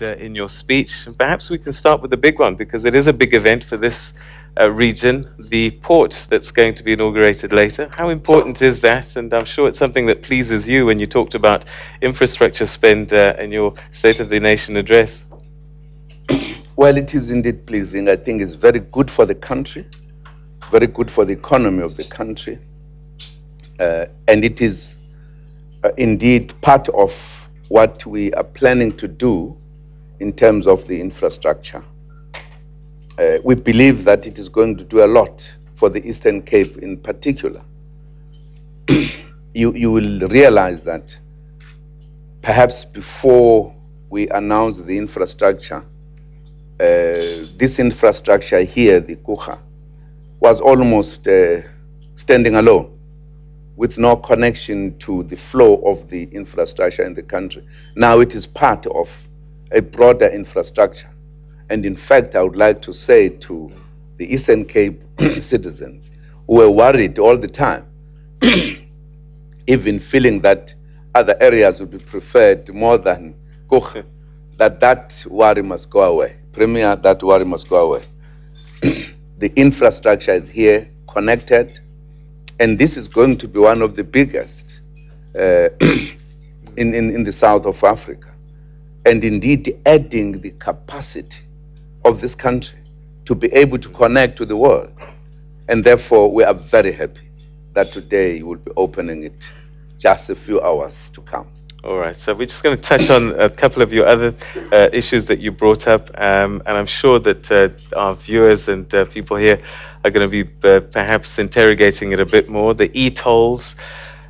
in your speech. Perhaps we can start with the big one, because it is a big event for this region, the port that's going to be inaugurated later. How important is that? And I'm sure it's something that pleases you when you talked about infrastructure spend in your State of the Nation address. Well, it is indeed pleasing. I think it's very good for the country, very good for the economy of the country. And it is indeed part of what we are planning to do in terms of the infrastructure. We believe that it is going to do a lot for the Eastern Cape in particular. You will realize that perhaps before we announce the infrastructure, this infrastructure here, the Kucha, was almost standing alone, with no connection to the flow of the infrastructure in the country. Now it is part of a broader infrastructure. And in fact, I would like to say to the Eastern Cape citizens who were worried all the time, even feeling that other areas would be preferred more than Kucha, that worry must go away. Premier, that worry must go away. The infrastructure is here, connected, and this is going to be one of the biggest in the south of Africa. And indeed adding the capacity of this country to be able to connect to the world. And therefore, we are very happy that today you will be opening it just a few hours to come. All right, so we're just going to touch on a couple of your other issues that you brought up, and I'm sure that our viewers and people here are going to be perhaps interrogating it a bit more. The e-tolls,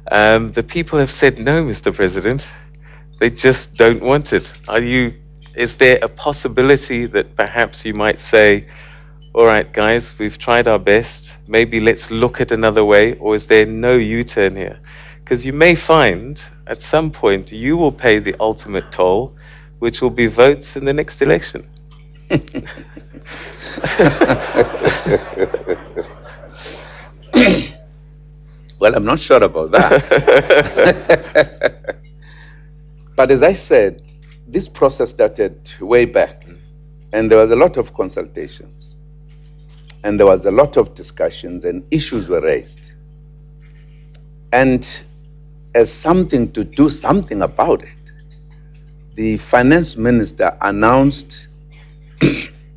the people have said no, Mr. President. They just don't want it. Is there a possibility that perhaps you might say, all right, guys, we've tried our best, maybe let's look at another way, or is there no U-turn here? Because you may find at some point you will pay the ultimate toll, which will be votes in the next election. Well, I'm not sure about that. But as I said, this process started way back, and there was a lot of consultations, and there was a lot of discussions, and issues were raised. And as something to do something about it, the finance minister announced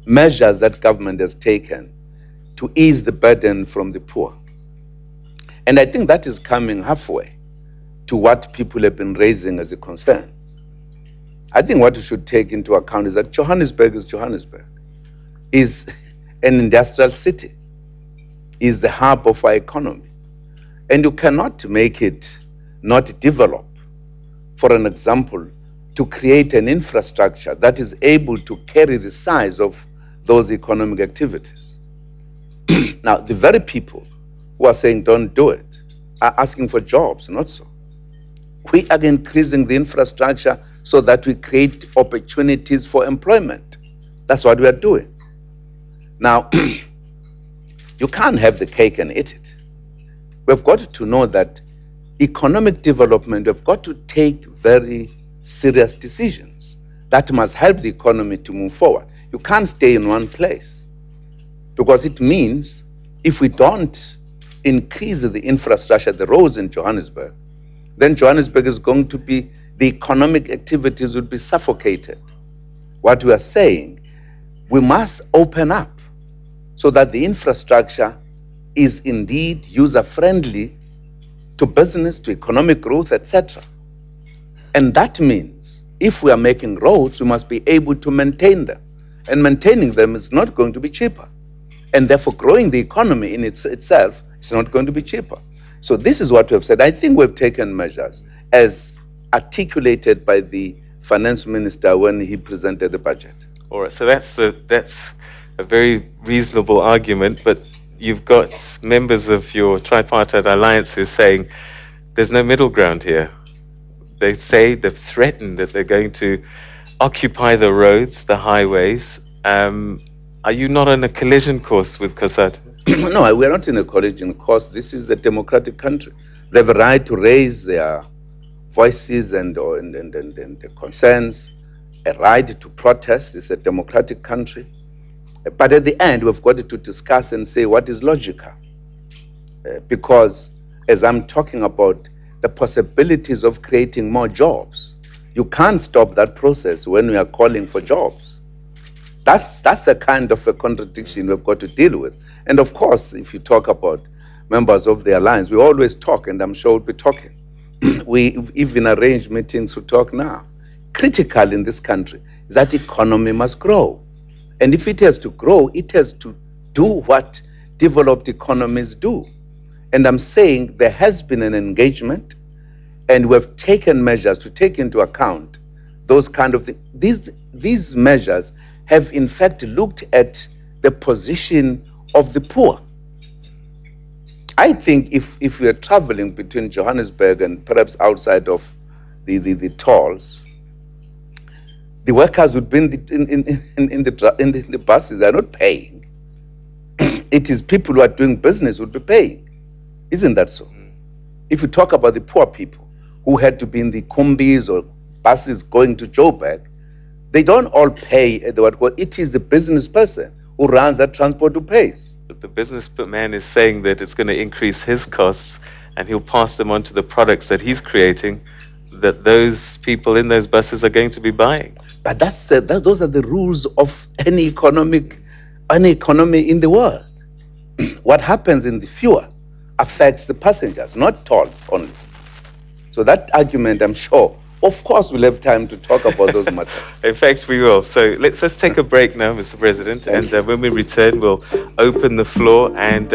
measures that government has taken to ease the burden from the poor. And I think that is coming halfway to what people have been raising as a concern. I think what you should take into account is that Johannesburg is Johannesburg, is an industrial city, is the hub of our economy. And you cannot make it not develop, for an example, to create an infrastructure that is able to carry the size of those economic activities. Now, the very people who are saying don't do it are asking for jobs, not so. We are increasing the infrastructure so that we create opportunities for employment. That's what we are doing. Now, you can't have the cake and eat it. We've got to know that economic development, we've got to take very serious decisions that must help the economy to move forward. You can't stay in one place, because it means if we don't increase the infrastructure, the roads in Johannesburg, then Johannesburg is going to be, the economic activities would be suffocated. What we are saying, we must open up so that the infrastructure is indeed user-friendly to business, to economic growth, etc. And that means if we are making roads, we must be able to maintain them. And maintaining them is not going to be cheaper. And therefore, growing the economy in itself is not going to be cheaper. So this is what we have said. I think we've taken measures as articulated by the finance minister when he presented the budget. All right, so that's a very reasonable argument, but you've got members of your tripartite alliance who are saying there's no middle ground here. They say, they've threatened that they're going to occupy the roads, the highways. Are you not on a collision course with COSATU? No, we're not in a collision course. This is a democratic country. They have a right to raise their voices and concerns. a right to protest. It's a democratic country. But at the end, we've got to discuss and say what is logical. Because as I'm talking about the possibilities of creating more jobs, you can't stop that process when we are calling for jobs. That's a kind of a contradiction we've got to deal with. And of course, if you talk about members of the alliance, we always talk, and I'm sure we'll be talking. We even arrange meetings to talk now. Critical in this country is that economy must grow. And if it has to grow, it has to do what developed economies do. And I'm saying there has been an engagement, and we've taken measures to take into account those kind of things. These measures have in fact looked at the position of the poor. I think if we are traveling between Johannesburg and perhaps outside of the tolls, the workers would be in the buses. They're not paying. It is people who are doing business would be paying. Isn't that so? If you talk about the poor people who had to be in the combis or buses going to Joburg, they don't all pay. It is the business person who runs that transport who pays. But the businessman is saying that it's going to increase his costs, and he'll pass them on to the products that he's creating, that those people in those buses are going to be buying. But those are the rules of any economy in the world. What happens in the fuel affects the passengers, not tolls only. So that argument, I'm sure, of course, we'll have time to talk about those matters. In fact, we will. So let's take a break now, Mr. President, and when we return, we'll open the floor and